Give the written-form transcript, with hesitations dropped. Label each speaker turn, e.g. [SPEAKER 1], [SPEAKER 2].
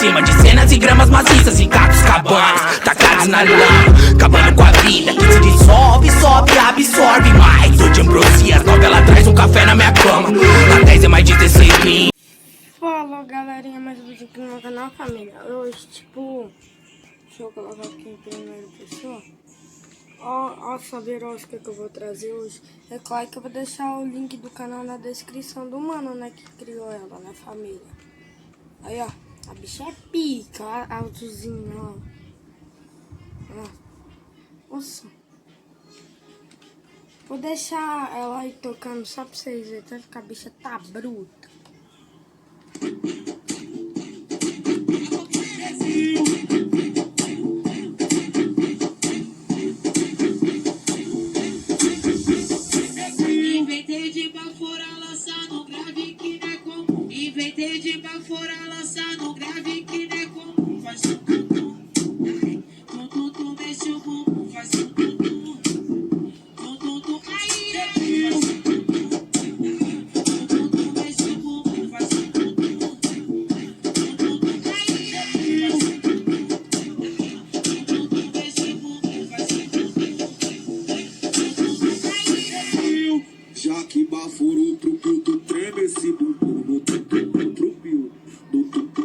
[SPEAKER 1] cima de cenas e gramas maciças em cacos cabanas, tacados na lama, acabando com a vida que se dissolve, sobe, absorve mais. Tô de ambrosia, as novelas traz um café na minha cama. Na 10 é mais de 16 mil.
[SPEAKER 2] Fala galerinha, mais um vídeo aqui no meu canal, família. Hoje, deixa eu colocar aqui em primeira pessoa. Ó, saber o que eu vou trazer hoje. É claro que eu vou deixar o link do canal na descrição do mano, né, que criou ela, né, família. Aí, ó, a bicha é pica, ó, altozinho, ó. Nossa. Vou deixar ela aí tocando só pra vocês verem, tanto que a bicha tá bruta.
[SPEAKER 3] Inventei de baforar, lançar no grave que não é comum. Inventei de baforar, lançar no grave que não é comum. Faz um tum-tum, tum-tum, mexe o bumbum. Faz um tum-tum, tum-tum, aí, faz um tum-tum, tum-tum, mexe o bumbum. Faz um tum-tum, tum-tum, aí, faz um tum-tum, mexe o bumbum. Faz um tum-tum, aí.
[SPEAKER 4] Já que baforou pro piu, tu treme esse bumbum no tum-tum, pro piu, no tum-tum.